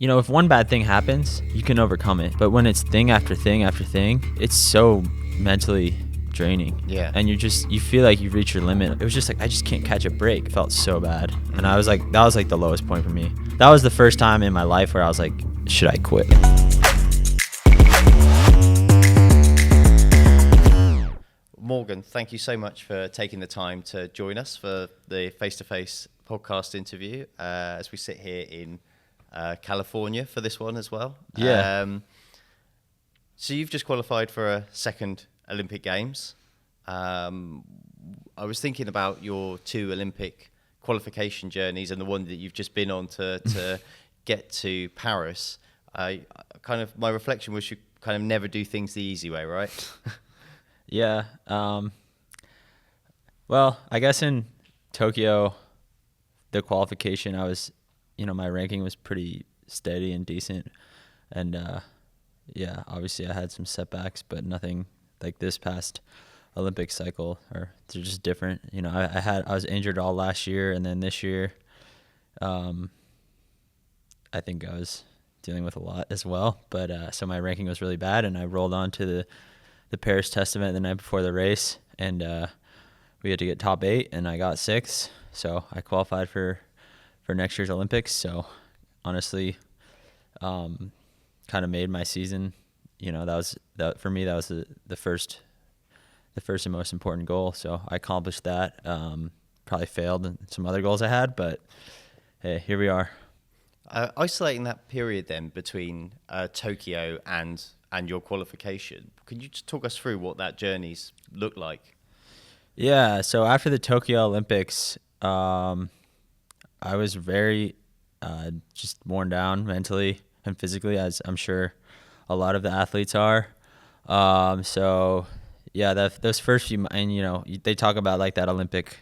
If one bad thing happens, you can overcome it. But when it's thing after thing after thing, it's so mentally draining. Yeah. And you feel like you've reached your limit. It was just like, I just can't catch a break. It felt so bad. And I was like, that was like the lowest point for me. That was the first time in my life where I was like, should I quit? Morgan, thank you so much for taking the time to join us for the face-to-face podcast interview as we sit here in California for this one as well. Yeah. So you've just qualified for a second Olympic Games. I was thinking about your two Olympic qualification journeys and the one that you've just been on to get to Paris. My reflection was you kind of never do things the easy way, right? Yeah. Well, I guess in Tokyo, the qualification, I was, my ranking was pretty steady and decent. And, yeah, obviously I had some setbacks, but nothing like this past Olympic cycle, or they're just different. I was injured all last year, and then this year, I think I was dealing with a lot as well. But, so my ranking was really bad, and I rolled on to the Paris test event the night before the race, and we had to get top 8, and I got 6th, so I qualified for next year's Olympics. So honestly, kind of made my season. For me, that was the first and most important goal. So I accomplished that. Probably failed in some other goals I had, but hey, here we are. Isolating that period then between Tokyo and your qualification, can you just talk us through what that journey's looked like? Yeah, so after the Tokyo Olympics, I was very just worn down mentally and physically, as I'm sure a lot of the athletes are. So yeah, those first few, and they talk about like that Olympic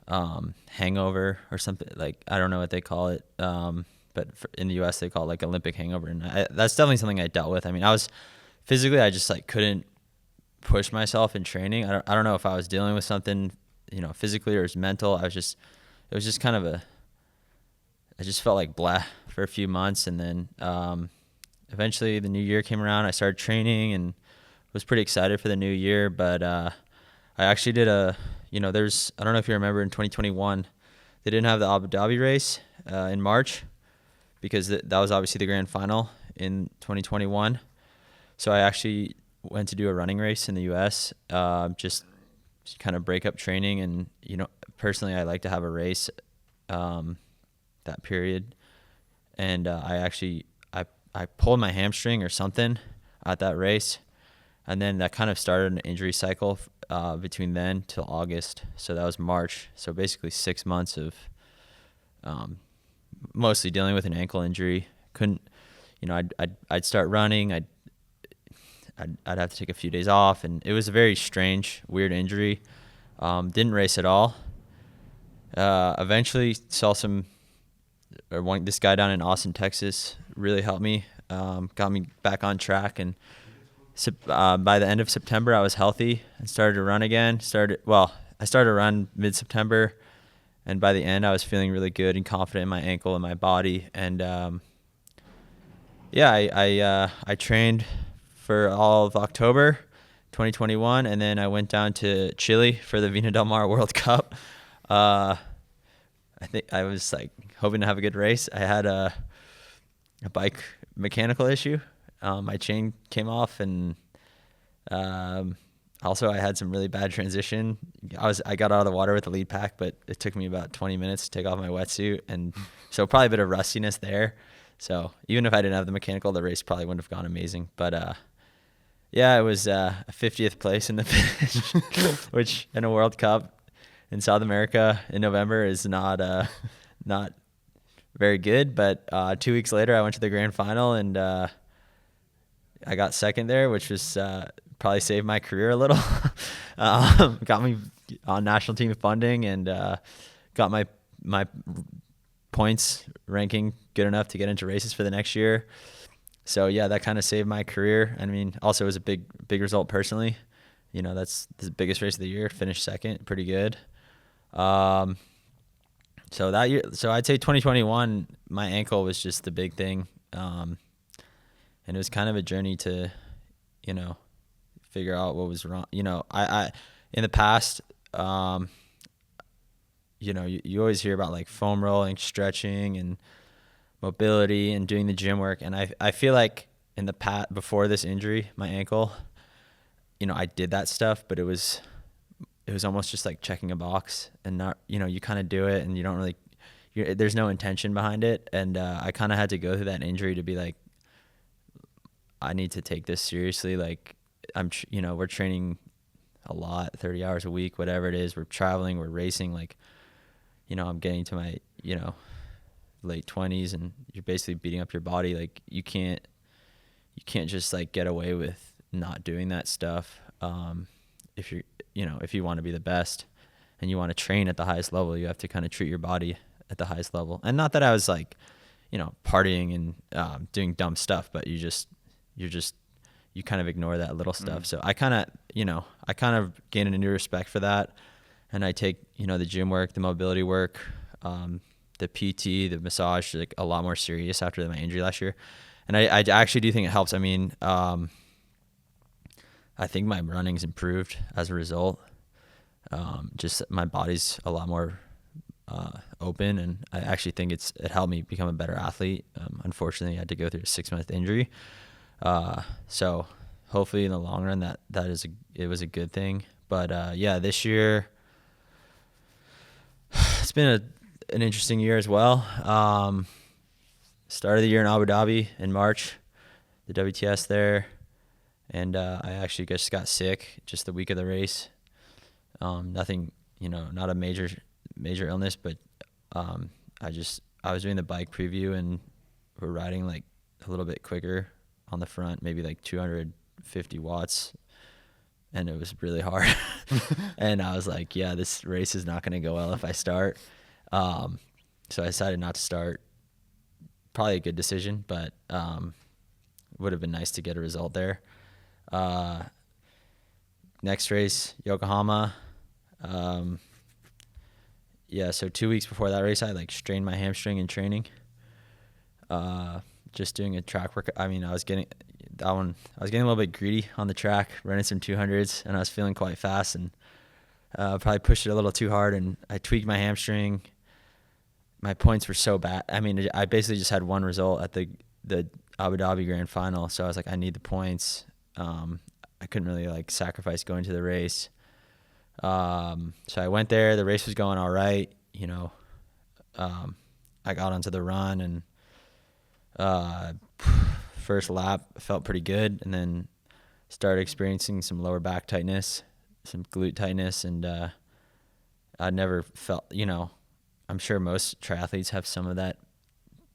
hangover or something, like I don't know what they call it. But in the U.S. they call it like Olympic hangover, and that's definitely something I dealt with. I mean, I was physically, I just like couldn't push myself in training. I don't know if I was dealing with something, physically, or it was mental. It was just kind of I just felt like blah for a few months, and then eventually the new year came around. I started training and was pretty excited for the new year. But I actually did I don't know if you remember in 2021, they didn't have the Abu Dhabi race in March, because that was obviously the grand final in 2021. So I actually went to do a running race in the U.S., just kind of break up training. And, personally, I like to have a race that period. And I pulled my hamstring or something at that race. And then that kind of started an injury cycle between then till August. So that was March. So basically 6 months of mostly dealing with an ankle injury. Couldn't, I'd start running. I'd have to take a few days off, and it was a very strange, weird injury. Didn't race at all. Eventually saw this guy down in Austin, Texas, really helped me, got me back on track. And by the end of September, I was healthy and started to run again. I started to run mid-September. And by the end, I was feeling really good and confident in my ankle and my body. And I trained for all of October 2021, and then I went down to Chile for the Vina Del Mar World Cup. I think I was like hoping to have a good race. I had a bike mechanical issue. My chain came off, and also I had some really bad transition. I got out of the water with the lead pack, but it took me about 20 minutes to take off my wetsuit, and so probably a bit of rustiness there. So even if I didn't have the mechanical, the race probably wouldn't have gone amazing. But yeah, it was a 50th place in the finish, which in a World Cup in South America in November is not very good. But 2 weeks later, I went to the grand final, and I got second there, which was probably saved my career a little. Got me on national team funding, and got my points ranking good enough to get into races for the next year. So yeah, that kind of saved my career. I mean, also it was a big result personally. That's the biggest race of the year. Finished second, pretty good. So that year, so I'd say 2021, my ankle was just the big thing. And it was kind of a journey to, you know, figure out what was wrong. You know, I in the past, you know, you always hear about like foam rolling, stretching, and mobility, and doing the gym work. And I feel like in the past, before this injury, my ankle, you know, I did that stuff, but it was almost just like checking a box, and not, you know, you kind of do it and you don't really, there's no intention behind it. And I kind of had to go through that injury to be like, I need to take this seriously. Like you know, we're training a lot, 30 hours a week, whatever it is. We're traveling, we're racing. Like, you know, I'm getting to my, you know, late 20s, and you're basically beating up your body. Like you can't just like get away with not doing that stuff. If you're, you know, if you want to be the best and you want to train at the highest level, you have to kind of treat your body at the highest level. And not that I was like, you know, partying and doing dumb stuff, but you kind of ignore that little stuff. So I kind of gained a new respect for that. And I take, you know, the gym work, the mobility work, the PT, the massage, like a lot more serious after my injury last year. And I actually do think it helps. I mean, I think my running's improved as a result. Just my body's a lot more open, and I actually think it helped me become a better athlete. Unfortunately, I had to go through a 6-month injury. So hopefully in the long run it was a good thing. But yeah, this year it's been an interesting year as well. Started the year in Abu Dhabi in March, the WTS there. And I actually just got sick just the week of the race. Nothing, you know, not a major illness, but I was doing the bike preview, and we're riding like a little bit quicker on the front, maybe like 250 watts, and it was really hard. And I was like, yeah, this race is not going to go well if I start. So I decided not to start. Probably a good decision, but would have been nice to get a result there. Next race, Yokohama. Yeah, so 2 weeks before that race, I like strained my hamstring in training. Just doing a track work. I mean, I was getting a little bit greedy on the track, running some 200s, and I was feeling quite fast, and probably pushed it a little too hard, and I tweaked my hamstring. My points were so bad. I mean, I basically just had one result at the Abu Dhabi Grand Final, so I was like, I need the points. I couldn't really like sacrifice going to the race. So I went there. The race was going all right. You know, I got onto the run, and first lap felt pretty good, and then started experiencing some lower back tightness, some glute tightness, and I never felt, you know, I'm sure most triathletes have some of that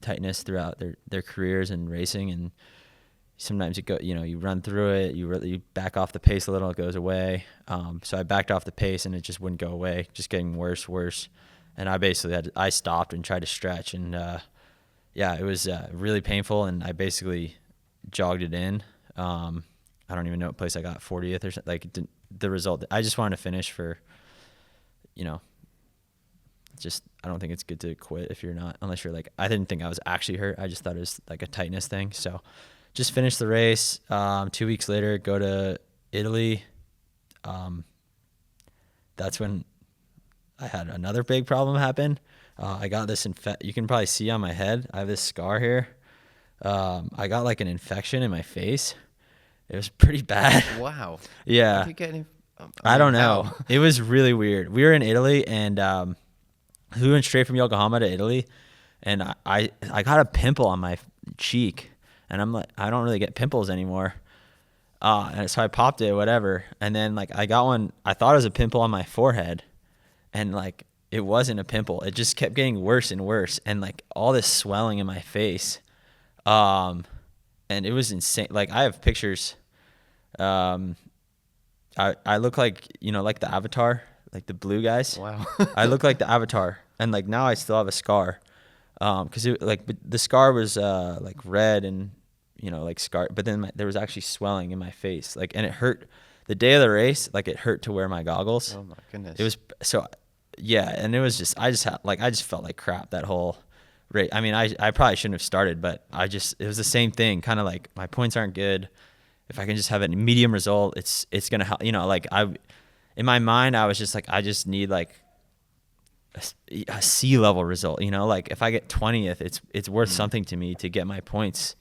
tightness throughout their careers in racing, and sometimes you run through it, you back off the pace a little, it goes away. So I backed off the pace, and it just wouldn't go away, just getting worse. And I basically I stopped and tried to stretch, and yeah, it was really painful, and I basically jogged it in. I don't even know what place I got, 40th or something. Like the result, I just wanted to finish for, you know, just, I don't think it's good to quit if you're not, unless you're like, I didn't think I was actually hurt. I just thought it was like a tightness thing. So just finished the race. 2 weeks later, go to Italy. That's when I had another big problem happen. I got this you can probably see on my head, I have this scar here. I got like an infection in my face. It was pretty bad. Wow. Yeah. How did you get I don't know. It was really weird. We were in Italy, and we went straight from Yokohama to Italy, and I got a pimple on my cheek, and I'm like, I don't really get pimples anymore. And so I popped it, whatever. And then like I got one, I thought it was a pimple on my forehead, and like it wasn't a pimple. It just kept getting worse and worse, and like all this swelling in my face. And it was insane. Like I have pictures. I look like, you know, like the Avatar, like the blue guys. Wow. I look like the Avatar, and like now I still have a scar. Cause the scar was like red and, you know, like scar, but then there was actually swelling in my face, like, and it hurt. The day of the race, like it hurt to wear my goggles. Oh my goodness. It was, so yeah, and it was just I just felt like crap that whole race. I mean, I probably shouldn't have started, but it was the same thing. Kind of like my points aren't good. If I can just have a medium result, it's gonna help. Like in my mind, I was just like, I just need like a C level result. Like if I get 20th, it's worth something to me to get my points,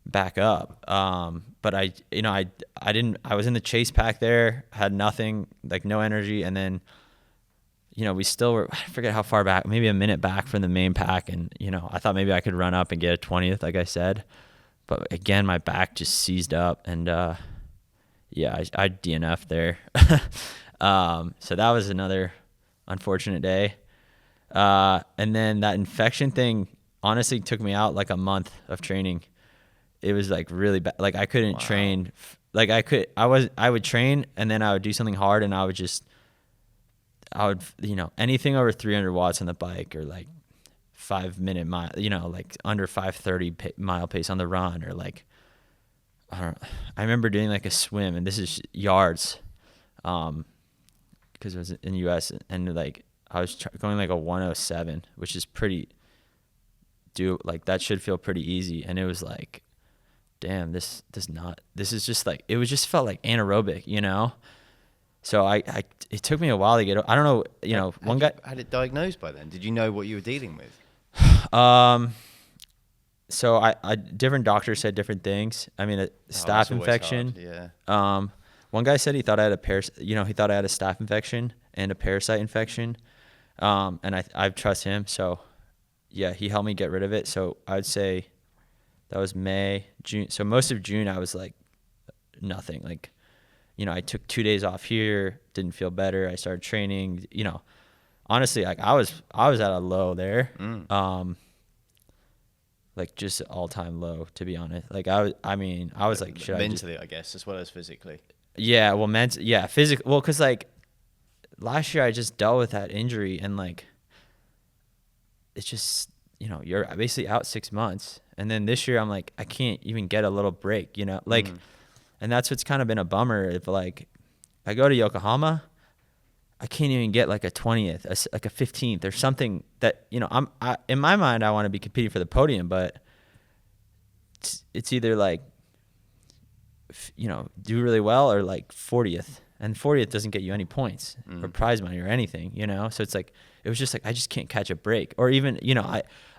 back up. But I didn't. I was in the chase pack there, had nothing, like no energy, and then. We still were, I forget how far back, maybe a minute back from the main pack. And, I thought maybe I could run up and get a 20th, like I said. But again, my back just seized up. And, I DNF'd there. So that was another unfortunate day. And then that infection thing honestly took me out like a month of training. It was like really bad. Like I couldn't train. Like I would train and then I would do something hard and I would anything over 300 watts on the bike or like 5 minute mile, like under 5:30 mile pace on the run, or like, I remember doing like a swim, and this is yards, because it was in the US, and like I was going like a 107, which is that should feel pretty easy. And it was like, damn, this is just like, it was just felt like anaerobic, So it took me a while to get. I don't know. One guy had it diagnosed by then. Did you know what you were dealing with? So I different doctors said different things. I mean, a staph infection. Hard, yeah. One guy said he thought I had he thought I had a staph infection and a parasite infection. And I trust him. So yeah, he helped me get rid of it. So I would say that was May, June. So most of June I was like nothing. Like, I took 2 days off here, didn't feel better. I started training, honestly, like I was at a low there. Like just all time low, to be honest. Like I was like, should mentally, I guess, as well as physically. Yeah. Well, physically. Well, cause like last year I just dealt with that injury, and like, it's just, you're basically out 6 months. And then this year I'm like, I can't even get a little break, like, and that's what's kind of been a bummer. If like I go to Yokohama, I can't even get like a 20th, like a 15th or something that, in my mind, I want to be competing for the podium, but it's either like, do really well or like 40th, and 40th doesn't get you any points or prize money or anything, So it's like, it was just like, I just can't catch a break. Or even,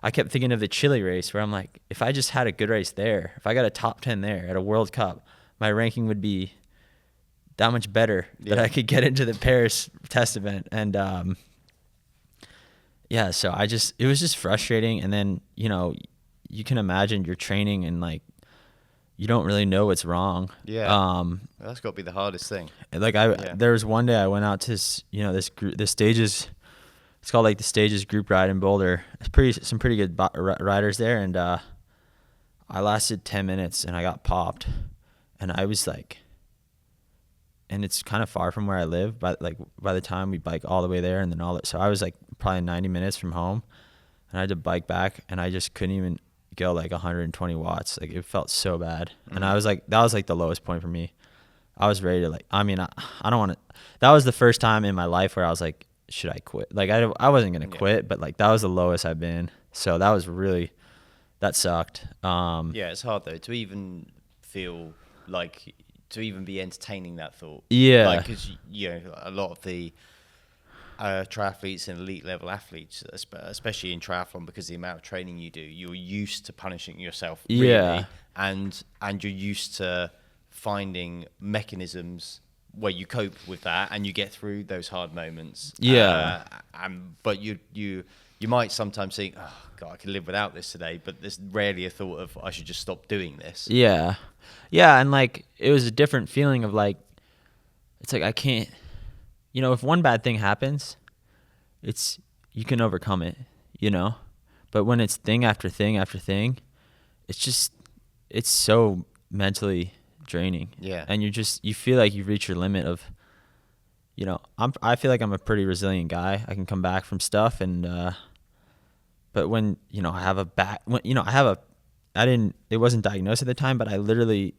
I kept thinking of the Chile race where I'm like, if I just had a good race there, if I got a top 10 there at a World Cup, my ranking would be that much better that I could get into the Paris test event. And, so it was just frustrating. And then, you can imagine you're training and like, you don't really know what's wrong. Yeah. That's got to be the hardest thing. Like there was one day I went out to, this Stages, it's called like the Stages group ride in Boulder. It's some pretty good riders there. And, I lasted 10 minutes and I got popped. And I was like, and it's kind of far from where I live, but like by the time we bike all the way there and then so I was like probably 90 minutes from home, and I had to bike back, and I just couldn't even go like 120 watts. Like it felt so bad. And I was like, that was like the lowest point for me. I was ready to like, I don't want to, that was the first time in my life where I was like, should I quit? Like I wasn't going to quit, but like that was the lowest I've been. So that sucked. Yeah, it's hard though to even feel like, to even be entertaining that thought. Yeah. Like, because, a lot of the triathletes and elite level athletes, especially in triathlon, because the amount of training you do, you're used to punishing yourself. Really, yeah. And you're used to finding mechanisms where you cope with that and you get through those hard moments. Yeah. But you might sometimes think, oh God, I can live without this today, but there's rarely a thought of I should just stop doing this. Yeah. Yeah. And like, it was a different feeling of like, it's like, I can't, if one bad thing happens, you can overcome it, but when it's thing after thing after thing, it's so mentally draining. Yeah. And you feel like you've reached your limit of, I feel like I'm a pretty resilient guy. I can come back from stuff. And, but when, I have a back, it wasn't diagnosed at the time, but I literally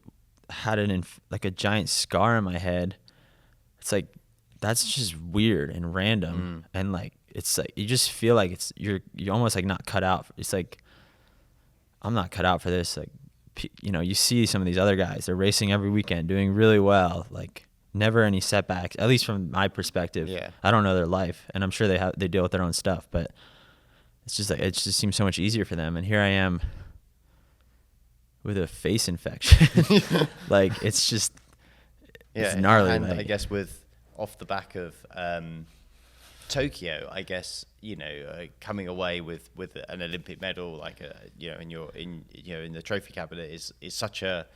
had like a giant scar on my head. It's like, that's just weird and random. And like, it's like, you just feel like you're almost like not cut out. It's like, I'm not cut out for this. Like, you know, you see some of these other guys, they're racing every weekend, doing really well. Like, never any setbacks, at least from my perspective. Yeah. I don't know their life, and I'm sure they deal with their own stuff, but it's just like, it just seems so much easier for them. And here I am with a face infection. Like, it's just, it's gnarly. And like, I guess off the back of Tokyo, I guess, you know, coming away with an Olympic medal, like you know, in the trophy cabinet is such a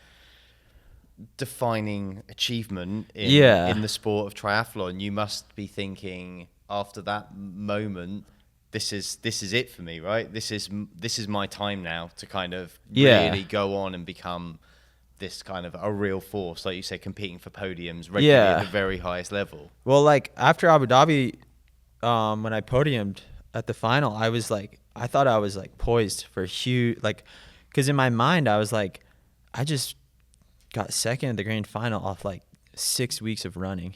defining achievement in the sport of triathlon. You must be thinking after that moment, this is it for me, right? This is my time now to kind of really go on and become this kind of a real force, like you say, competing for podiums regularly at the very highest level. Well, like after Abu Dhabi, when I podiumed at the final, I was like, I thought I was like poised for huge, like, because in my mind I was like, I just got second at the grand final off like 6 weeks of running,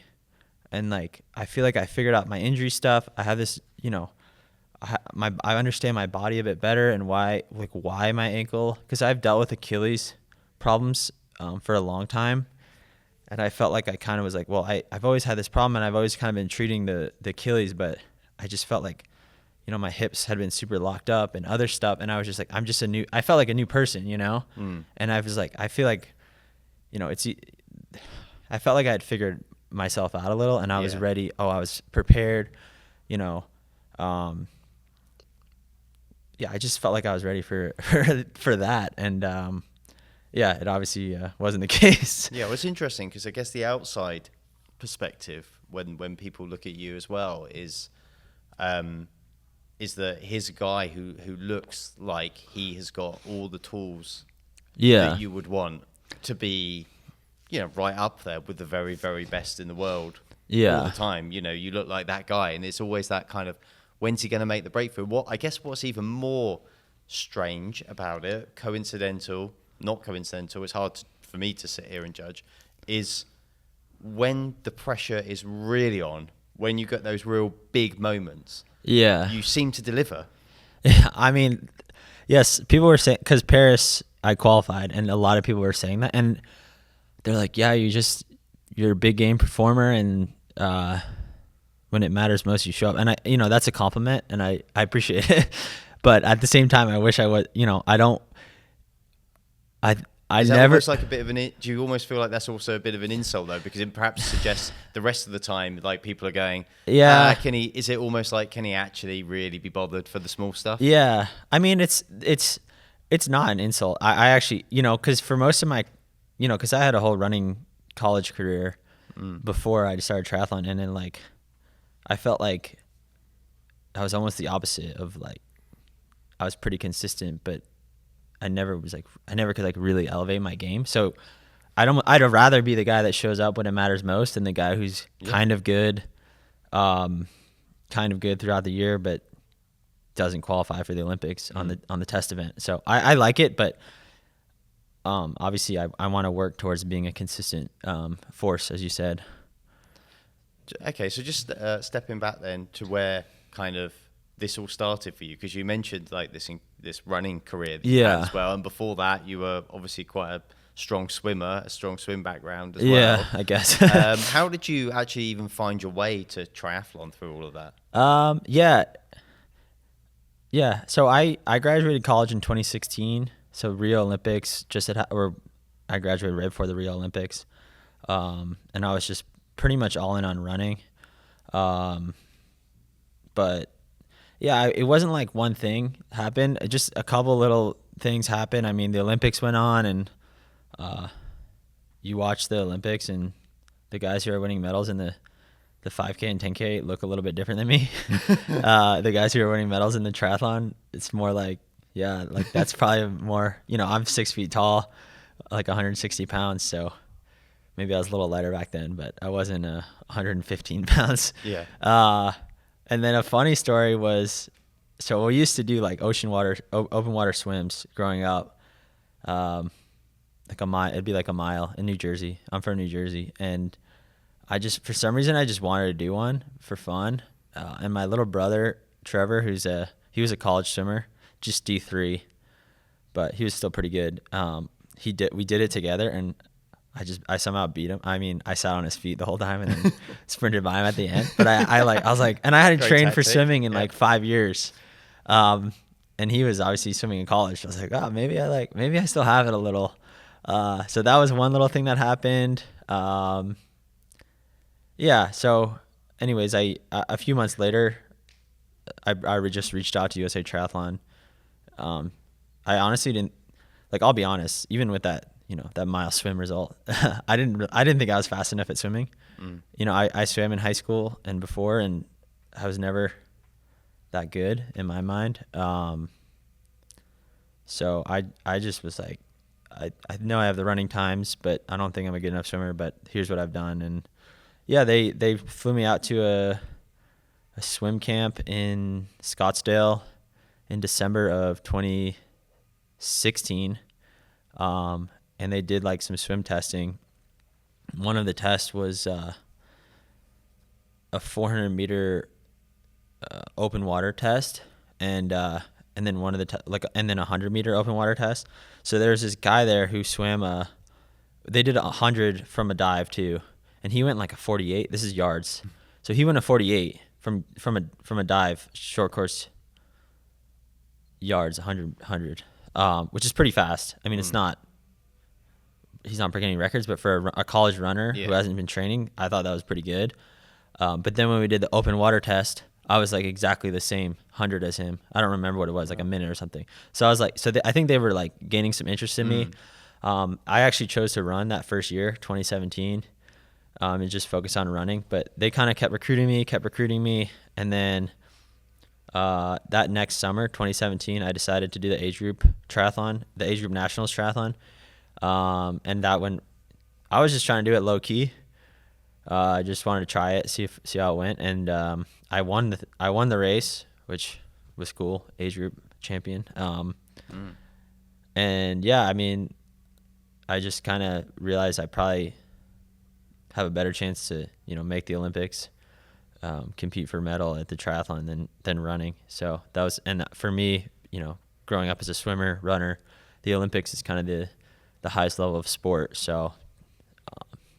and like I feel like I figured out my injury stuff. I have this, you know, I understand my body a bit better and why my ankle, because I've dealt with Achilles problems for a long time, and I felt like I kind of was like, well, I've always had this problem, and I've always kind of been treating the Achilles, but I just felt like, you know, my hips had been super locked up and other stuff, and I was just like, I felt like a new person, you know. And I was like, I feel like, you know, I felt like I had figured myself out a little, and I was ready. I was prepared, you know. I just felt like I was ready for that, and it obviously wasn't the case. Yeah, well, it's interesting because I guess the outside perspective, when people look at you as well, is that here's a guy who looks like he has got all the tools that you would want to be, you know, right up there with the very, very best in the world all the time. You know, you look like that guy, and it's always that kind of, when's he going to make the breakthrough? What's even more strange about it, coincidental, not coincidental, it's hard for me to sit here and judge, is when the pressure is really on, when you get those real big moments, you seem to deliver. I mean, yes, people were saying, because Paris, I qualified, and a lot of people were saying that, and they're like, yeah, you're a big game performer, and when it matters most, you show up. And I, you know, that's a compliment, and I appreciate it. But at the same time, I wish I was, you know, I Is that never. almost like a bit of do you almost feel like that's also a bit of an insult though? Because it perhaps suggests the rest of the time, like, people are going, is it almost like, can he actually really be bothered for the small stuff? Yeah. I mean, it's not an insult. I actually, you know, because for most of my, you know, because I had a whole running college career before I started triathlon, and then like, I felt like I was almost the opposite of, like, I was pretty consistent, but I never could like really elevate my game. So I'd rather be the guy that shows up when it matters most than the guy who's kind of good throughout the year, but doesn't qualify for the Olympics on the test event. So I like it, but obviously I want to work towards being a consistent force, as you said. Okay, so just stepping back then to where kind of this all started for you, because you mentioned like this running career that you had as well, and before that you were obviously quite a strong swimmer, a strong swim background as well. Yeah, I guess. How did you actually even find your way to triathlon through all of that? So I graduated college in 2016. So Rio Olympics I graduated right before the Rio Olympics, and I was just pretty much all in on running. But yeah, it wasn't like one thing happened. Just a couple little things happened. I mean, the Olympics went on, and you watch the Olympics, and the guys who are winning medals in the 5K and 10K look a little bit different than me. The guys who are winning medals in the triathlon, it's more like, that's probably more, you know, I'm 6 feet tall, like 160 pounds. So maybe I was a little lighter back then, but I wasn't 115 pounds. Yeah. And then a funny story was, so we used to do like open water swims growing up. Like a mile, it'd be like a mile in New Jersey. I'm from New Jersey. And for some reason, I just wanted to do one for fun. And my little brother, Trevor, he was a college swimmer, just D3, but he was still pretty good. We did it together, and I somehow beat him. I mean, I sat on his feet the whole time and then sprinted by him at the end. But I was like, and I hadn't Great trained for tactic. swimming in like 5 years. And he was obviously swimming in college. I was like, oh, maybe I still have it a little. So that was one little thing that happened. Yeah. So anyways, a few months later, I just reached out to USA Triathlon. I honestly didn't, like, I'll be honest, even with that, that mile swim result, I didn't think I was fast enough at swimming. I swam in high school and before, and I was never that good in my mind. So I just was like, I know I have the running times, but I don't think I'm a good enough swimmer, but here's what I've done. And yeah, they flew me out to a swim camp in Scottsdale in December of 2016. And they did like some swim testing. One of the tests was a 400 meter open water test, and then one of the and then a 100 meter open water test. So there's this guy there who swam they did 100 from a dive too, and he went like a 48. This is yards, so he went a 48 from a dive, short course yards, 100, which is pretty fast. I mean, it's not. He's not breaking any records, but for a college runner who hasn't been training, I thought that was pretty good. But then when we did the open water test, I was like exactly the same 100 as him. I don't remember what it was, like a minute or something. So I was like, I think they were like gaining some interest in me. I actually chose to run that first year, 2017, and just focus on running. But they kind of kept recruiting me. And then that next summer, 2017, I decided to do the age group triathlon, the age group nationals triathlon. And that one, I was just trying to do it low key. I just wanted to try it, see how it went, and I won the race, which was cool, age group champion. And yeah, I mean, I just kind of realized I probably have a better chance to make the Olympics, compete for medal at the triathlon than running. So that was, and for me, growing up as a swimmer, runner, the Olympics is kind of the highest level of sport. So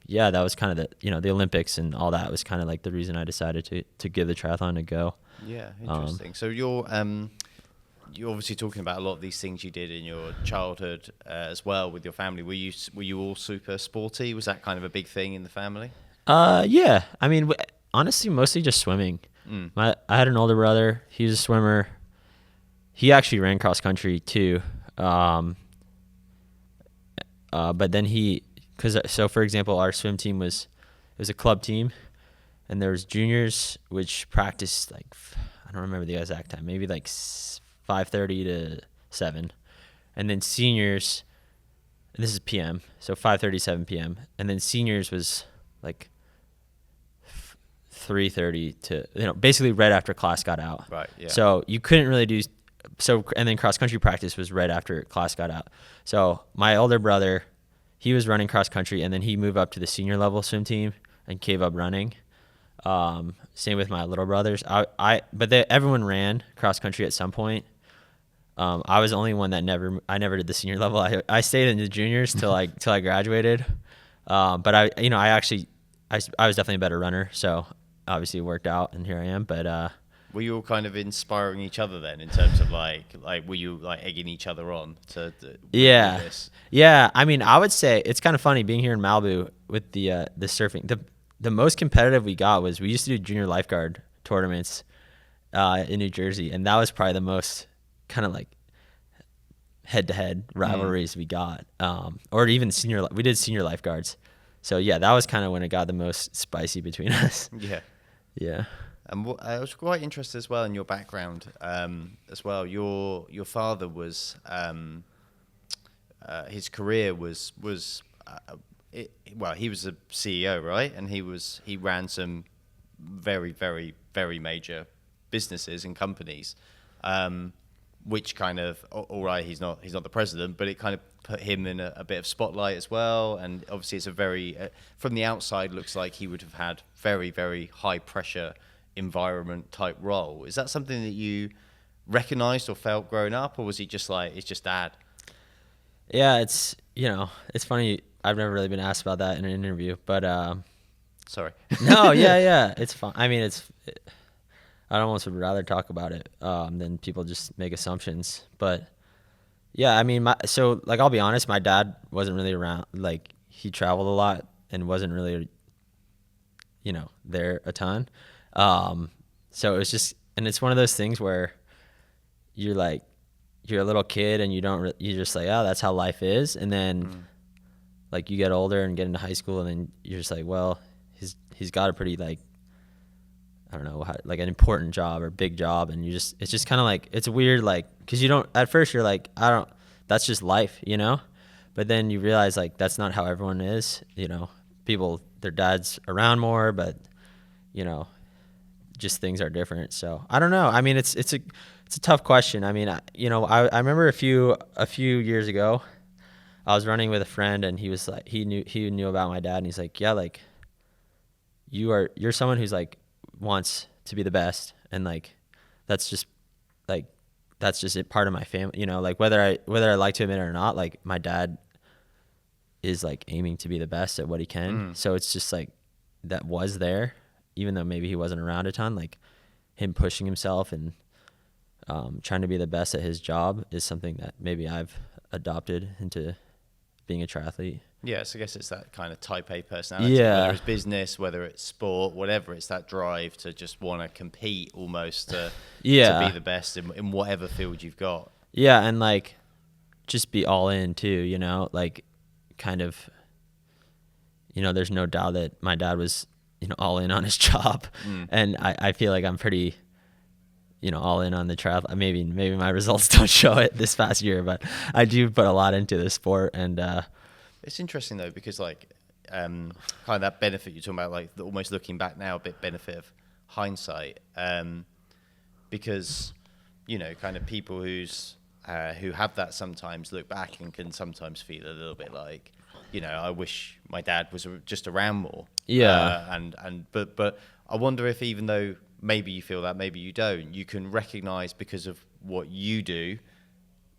yeah, that was kind of the Olympics and all that was kind of like the reason I decided to give the triathlon a go. Yeah, interesting. So you're obviously talking about a lot of these things you did in your childhood as well with your family. Were you all super sporty? Was that kind of a big thing in the family? Yeah. I mean, honestly, mostly just swimming. I had an older brother. He was a swimmer. He actually ran cross country too. But then so for example, our swim team was a club team, and there was juniors which practiced like, I don't remember the exact time, maybe like 5:30 to 7, and then seniors, and this is PM, so 5:30 7 PM, and then seniors was like 3:30 to basically right after class got out. Right. Yeah. So you couldn't really do and then cross country practice was right after class got out. So my older brother, he was running cross country, and then he moved up to the senior level swim team and gave up running. Same with my little brothers. Everyone ran cross country at some point. I was the only one that I never did the senior level. I stayed in the juniors till I graduated. But I was definitely a better runner, so obviously it worked out, and here I am. But were you all kind of inspiring each other then, in terms of like were you like egging each other on to yeah. do this? Yeah, I mean, I would say it's kind of funny being here in Malibu with the surfing. The most competitive we got was we used to do junior lifeguard tournaments in New Jersey, and that was probably the most kind of like head-to-head rivalries we got. Or even we did senior lifeguards. So yeah, that was kind of when it got the most spicy between us. Yeah. Yeah. And I was quite interested as well in your background as well. Your father was his career was he was a CEO, right? And he ran some very, very, very major businesses and companies. which kind of, all right, he's not the president, but it kind of put him in a bit of spotlight as well. And obviously it's a very, from the outside, looks like he would have had very, very high pressure environment type role. Is that something that you recognized or felt growing up, or was he just like, it's just dad? Yeah, it's, it's funny. I've never really been asked about that in an interview, but Sorry. no, yeah, it's fine. I mean, I almost would rather talk about it than people just make assumptions. But yeah, I mean, I'll be honest, my dad wasn't really around. Like, he traveled a lot and wasn't really, there a ton. So it was just, and it's one of those things where you're a little kid and you're just like, oh, that's how life is. And then like you get older and get into high school, and then you're just like, well, he's got a pretty, like, I don't know, like an important job or big job. And it's just kind of like, it's weird, like, cause at first you're like, that's just life, but then you realize, like, that's not how everyone is, people, their dad's around more, but just things are different. So I don't know. I mean, it's a tough question. I mean, I remember a few years ago, I was running with a friend, and he was like, he knew about my dad, and he's like, yeah, like, you're someone who's like wants to be the best, and like that's just part of my family, like whether I like to admit it or not, like my dad is like aiming to be the best at what he can. So it's just like that was there, even though maybe he wasn't around a ton, like him pushing himself and trying to be the best at his job is something that maybe I've adopted into being a triathlete. Yes, I guess it's that kind of type A personality, whether it's business, whether it's sport, whatever. It's that drive to just want to compete almost to be the best in whatever field you've got. Yeah, and like just be all in too, like kind of, there's no doubt that my dad was, all in on his job. And I feel like I'm pretty, all in on the triathlon. Maybe my results don't show it this past year, but I do put a lot into the sport. And it's interesting though, because like kind of that benefit you're talking about, like almost looking back now, a bit benefit of hindsight, because kind of people who have that sometimes look back and can sometimes feel a little bit like, I wish my dad was just around more. Yeah. But I wonder if, even though maybe you feel that, maybe you don't, you can recognize, because of what you do,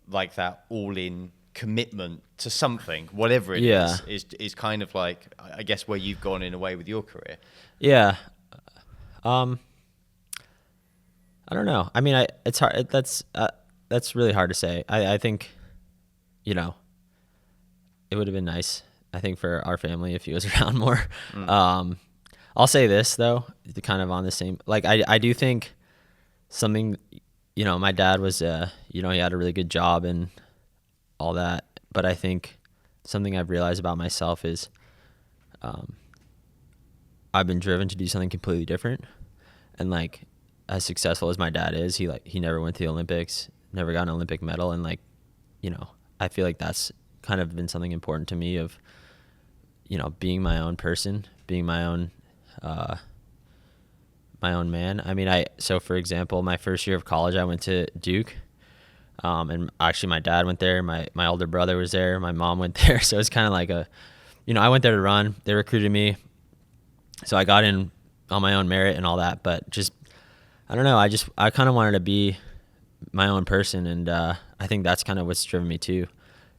like that all-in commitment to something, whatever it is kind of like, I guess, where you've gone in a way with your career. Yeah. I don't know. I mean, it's hard. That's really hard to say. I think, it would have been nice, I think, for our family if he was around more. I'll say this though, kind of on the same, like, I do think something, my dad was, he had a really good job and all that. But I think something I've realized about myself is I've been driven to do something completely different. And like, as successful as my dad is, he never went to the Olympics, never got an Olympic medal. And like, I feel like that's kind of been something important to me of, being my own person, being my own man. I mean, so for example, my first year of college, I went to Duke. And actually my dad went there, my older brother was there, my mom went there. So it's kind of like I went there to run, they recruited me. So I got in on my own merit and all that, but just, I don't know. I kind of wanted to be my own person. And, I think that's kind of what's driven me too,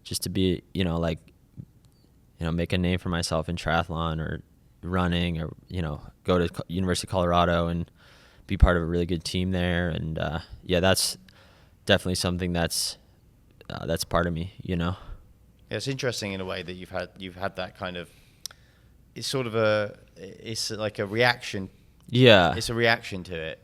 just to be, make a name for myself in triathlon or running, or, go to University of Colorado and be part of a really good team there. And, that's definitely something that's part of me, Yeah, it's interesting in a way that you've had that kind of, it's like a reaction. Yeah. It's a reaction to it,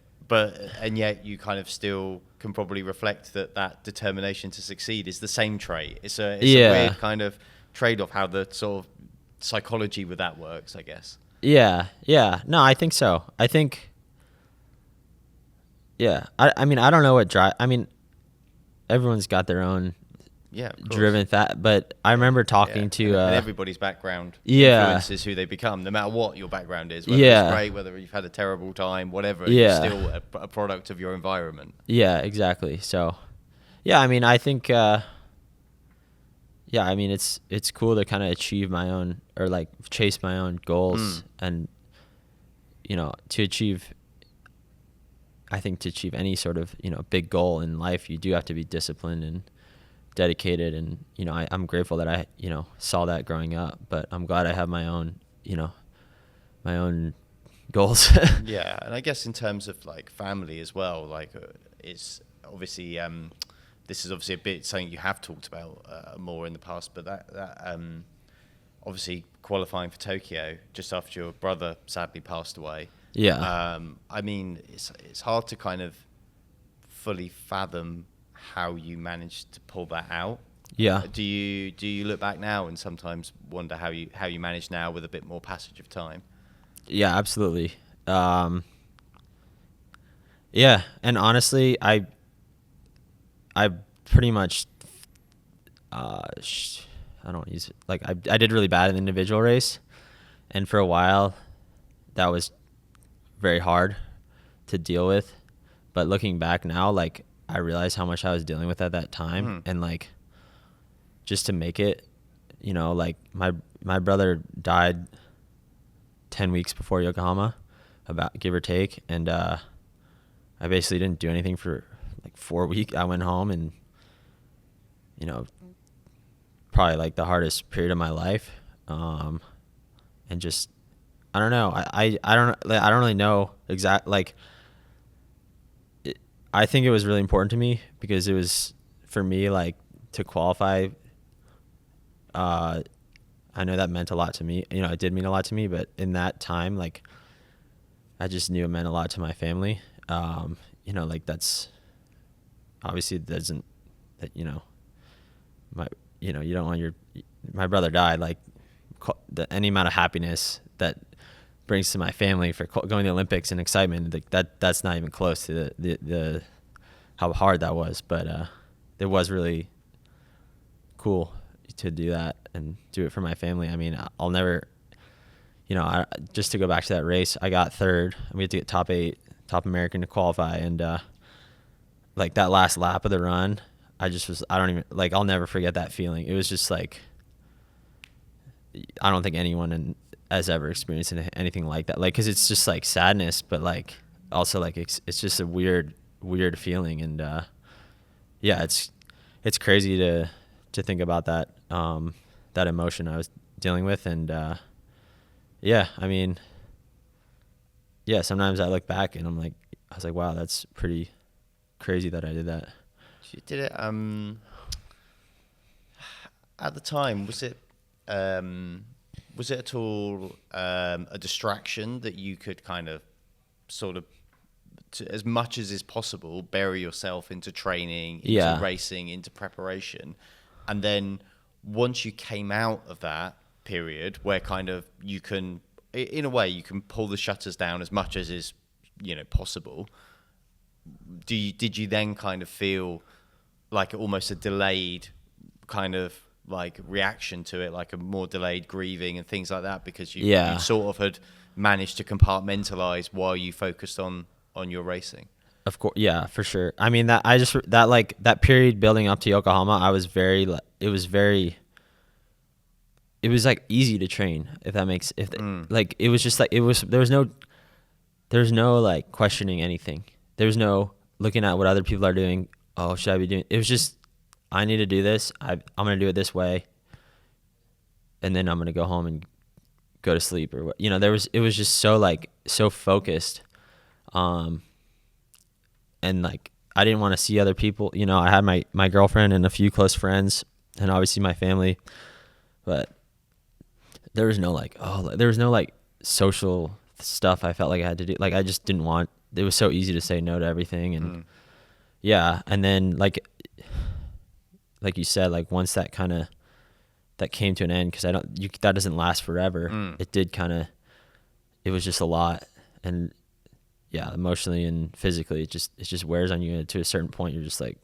and yet you kind of still can probably reflect that determination to succeed is the same trait. It's a weird kind of trade-off, how the sort of psychology with that works, I guess. Yeah. No, I think so. I think, yeah. I mean, I don't know what everyone's got their own driven but I remember talking to and everybody's background influences who they become, no matter what your background is, whether it's great, whether you've had a terrible time, whatever. You're still a product of your environment. Yeah, exactly. So Yeah, I mean, I think, yeah, I mean, it's cool to kind of achieve my own, or like chase my own goals. And, you know, I think to achieve any sort of, you know, big goal in life, you do have to be disciplined and dedicated. And, you know, I'm grateful that I, you know, saw that growing up, but I'm glad I have my own, you know, my own goals. Yeah, and I guess in terms of like family as well, like it's obviously this is obviously a bit something you have talked about more in the past, but that obviously qualifying for Tokyo just after your brother sadly passed away. Yeah. I mean, it's hard to kind of fully fathom how you managed to pull that out. Yeah. Do you look back now and sometimes wonder how you manage now with a bit more passage of time? Yeah, absolutely. Yeah, and honestly, I pretty much, I don't use it. Like I did really bad in the individual race, and for a while, that was very hard to deal with. But looking back now, like I realize how much I was dealing with at that time, and like just to make it, you know, like my brother died 10 weeks before Yokohama, about give or take, and I basically didn't do anything for like 4 weeks. I went home and, you know, probably like the hardest period of my life, and just I don't know. I don't really know like. I think it was really important to me because it was for me like to qualify. I know that meant a lot to me. You know, it did mean a lot to me, but in that time, like, I just knew it meant a lot to my family. You know, like that's obviously doesn't that, you know, you don't want my brother died, like any amount of happiness that brings to my family for going to the Olympics and excitement, like that's not even close to the how hard that was. But it was really cool to do that and do it for my family. I mean, I'll never, you know, just to go back to that race, I got third. We had to get top 8, top American to qualify, and like that last lap of the run, I don't even, like, I'll never forget that feeling. It was just like, I don't think anyone has ever experienced anything like that. Like, cause it's just like sadness, but like also like it's just a weird feeling. And yeah, it's crazy to think about that, that emotion I was dealing with. And yeah, I mean, yeah, sometimes I look back and I was like, wow, that's pretty crazy that I did that. You did it at the time. Was it at all a distraction that you could kind of sort of, as much as is possible, bury yourself into training, into racing, into preparation, and then once you came out of that period where kind of you can, in a way, you can pull the shutters down as much as is, you know, possible. Did you then kind of feel like almost a delayed kind of like reaction to it, like a more delayed grieving and things like that, because you sort of had managed to compartmentalize while you focused on your racing? Of course, yeah, for sure. I mean, that period building up to Yokohama, it was like easy to train, if that makes, like, it was just like, there was no like questioning anything. There was no looking at what other people are doing. Oh, should I be doing? It was just, I need to do this. I'm going to do it this way. And then I'm going to go home and go to sleep, or what, you know, it was just so focused. And like, I didn't want to see other people, you know. I had my girlfriend and a few close friends and obviously my family, but there was no like social stuff I felt like I had to do. Like, I just didn't want, it was so easy to say no to everything. And yeah. And then like you said, like once that came to an end, cause that doesn't last forever. It did it was just a lot. And yeah, emotionally and physically, it just wears on you to a certain point. You're just like,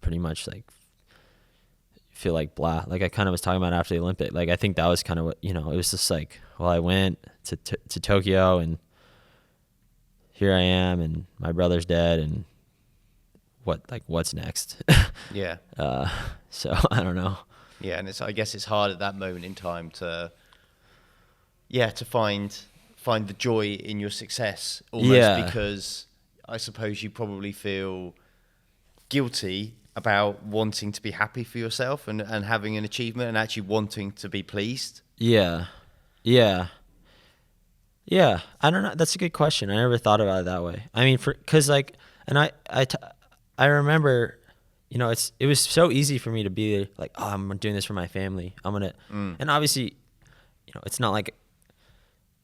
pretty much like, feel like blah. Like I kind of was talking about after the Olympic, like I think that was kind of what, you know, it was just like, well, I went to Tokyo and here I am and my brother's dead and what's next. Yeah. So I don't know. Yeah, and I guess it's hard at that moment in time to find the joy in your success almost, because I suppose you probably feel guilty about wanting to be happy for yourself and having an achievement and actually wanting to be pleased. Yeah. I don't know. That's a good question. I never thought about it that way. I mean, cause like, and I remember, it was so easy for me to be like, oh, I'm doing this for my family. And obviously, it's not like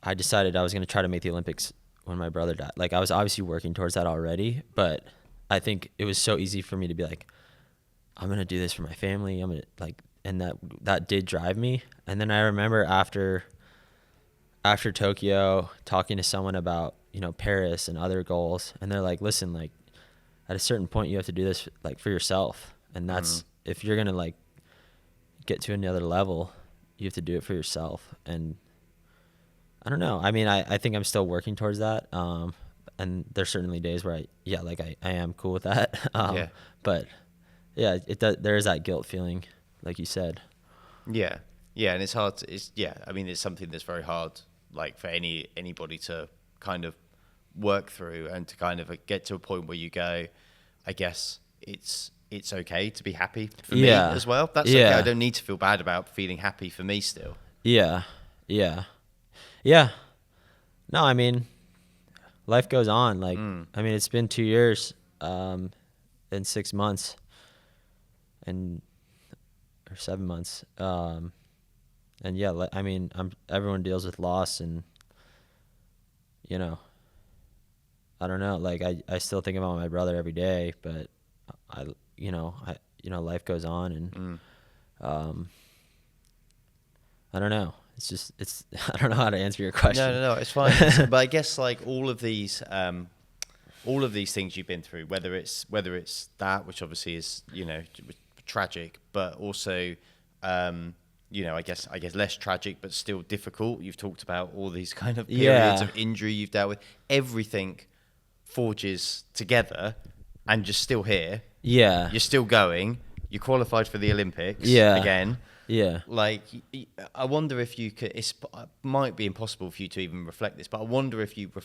I decided I was going to try to make the Olympics when my brother died. Like, I was obviously working towards that already, but I think it was so easy for me to be like, I'm going to do this for my family. I'm going to like, and that did drive me. And then I remember after Tokyo talking to someone about, Paris and other goals. And they're like, listen, like at a certain point you have to do this like for yourself. And that's, if you're going to like get to another level, you have to do it for yourself. And I don't know. I mean, I think I'm still working towards that. And there's certainly days where I am cool with that. But yeah, there is that guilt feeling, like you said. Yeah. Yeah. And it's hard I mean, it's something that's very hard, like for anybody to kind of work through and to kind of get to a point where you go, I guess it's okay to be happy for me as well. That's okay. I don't need to feel bad about feeling happy for me still. Yeah. No, I mean, life goes on. Like, I mean, it's been 2 years, and 6 months or 7 months. And yeah, I mean, everyone deals with loss and, I don't know. Like I still think about my brother every day, but life goes on and, I don't know. I don't know how to answer your question. No, it's fine. But I guess like all of these things you've been through, whether it's that, which obviously is, tragic, but also, I guess less tragic, but still difficult. You've talked about all these kind of periods of injury you've dealt with. Everything forges together and you're still here. Yeah. You're still going. You qualified for the Olympics again. Yeah. Like, I wonder if you could, it might be impossible for you to even reflect this, but I wonder if you can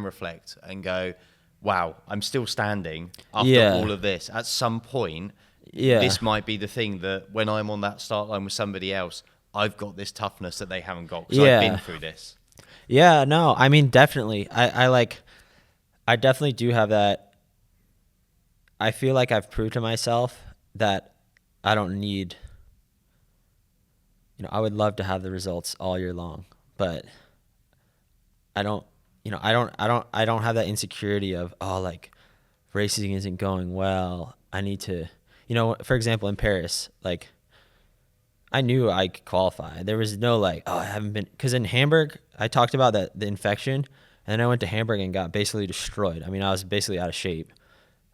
reflect and go, wow, I'm still standing after all of this. At some point, this might be the thing that when I'm on that start line with somebody else, I've got this toughness that they haven't got because I've been through this. Yeah, no, I mean, definitely. I definitely do have that. I feel like I've proved to myself that I don't need, I would love to have the results all year long, but I don't have that insecurity of, oh, like racing isn't going well. I need to, for example, in Paris, like I knew I could qualify. There was no like, oh, I haven't been, because in Hamburg, I talked about the infection, and then I went to Hamburg and got basically destroyed. I mean, I was basically out of shape,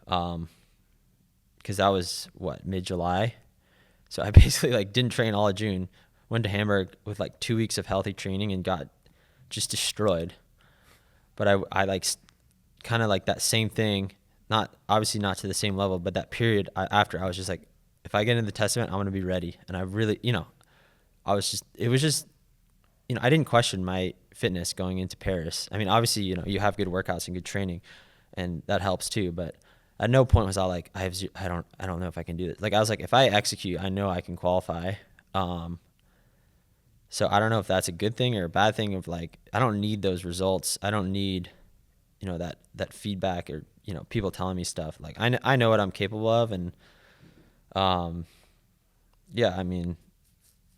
because that was mid-July. So I basically like didn't train all of June, went to Hamburg with like 2 weeks of healthy training and got just destroyed. But I like kind of like that same thing, obviously not to the same level, but that period after, I was just like, if I get into the test event, I'm going to be ready. And I really, it was just, I didn't question my fitness going into Paris. I mean, obviously, you have good workouts and good training, and that helps too. But at no point was I like, I don't know if I can do this. Like, I was like, if I execute, I know I can qualify. So I don't know if that's a good thing or a bad thing of like, I don't need those results. I don't need, that feedback or, people telling me stuff. Like, I know what I'm capable of. And, yeah, I mean,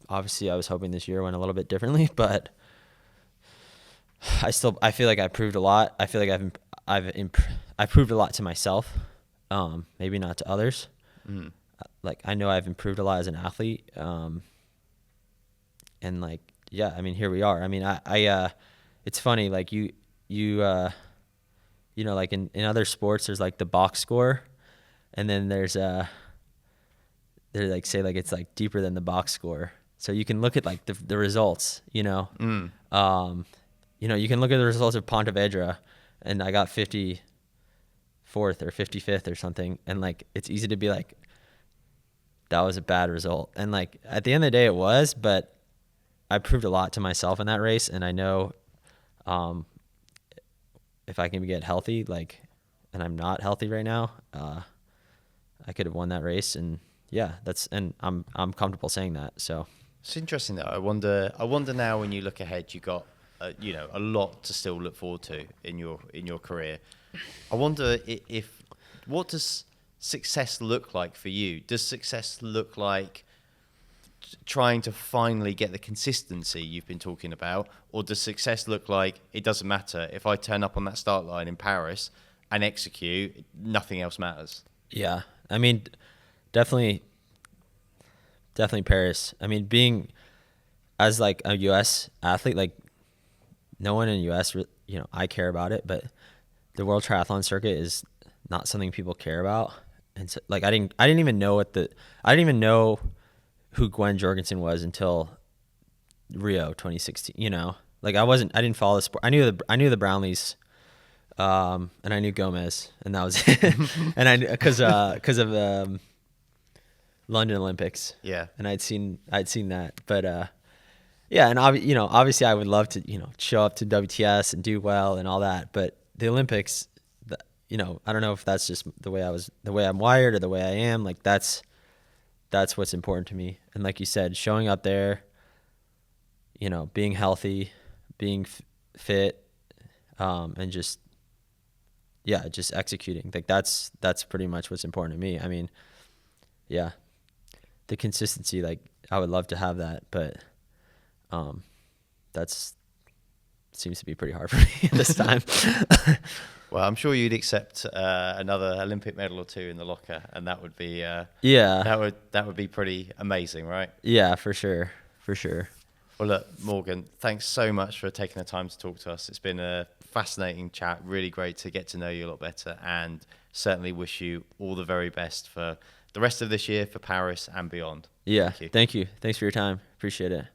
obviously I was hoping this year went a little bit differently, but I feel like I proved a lot. I feel like I've proved a lot to myself. Maybe not to others. Like, I know I've improved a lot as an athlete. And like, yeah, I mean, here we are. I mean, I it's funny, like like in other sports, there's like the box score, and then there's they're like, say like, it's like deeper than the box score. So you can look at like the results, you can look at the results of Pontevedra, and I got 54 54th or 55th or something. And like, it's easy to be like, that was a bad result. And like, at the end of the day it was, but I proved a lot to myself in that race. And I know, if I can get healthy, like, and I'm not healthy right now, I could have won that race. And yeah, and I'm comfortable saying that. So it's interesting though. I wonder now, when you look ahead, you got a lot to still look forward to in your career. I wonder if what does success look like for you? Does success look like trying to finally get the consistency you've been talking about, or does success look like it doesn't matter if I turn up on that start line in Paris and execute, nothing else matters? Yeah, I mean, definitely Paris. I mean, being as like a U.S. athlete, like no one in the U.S. I care about it, but the World Triathlon Circuit is not something people care about. And so, like, I didn't even know who Gwen Jorgensen was until Rio 2016. Like I didn't follow the sport. I knew the Brownlees, and I knew Gomez, and that was it. And because of London Olympics. Yeah. And I'd seen that, but yeah, and obviously I would love to show up to WTS and do well and all that, but the Olympics, I don't know if that's just the way I'm wired or the way I am. Like that's what's important to me. And like you said, showing up there, being healthy, being fit, and just executing. Like that's pretty much what's important to me. I mean, yeah, the consistency, like I would love to have that, but that's seems to be pretty hard for me this time. Well, I'm sure you'd accept another Olympic medal or two in the locker, and that would be that would be pretty amazing, right? Yeah, for sure. Well, look, Morgan, thanks so much for taking the time to talk to us. It's been a fascinating chat, really great to get to know you a lot better, and certainly wish you all the very best for the rest of this year, for Paris and beyond. Yeah, thank you. Thanks for your time. Appreciate it.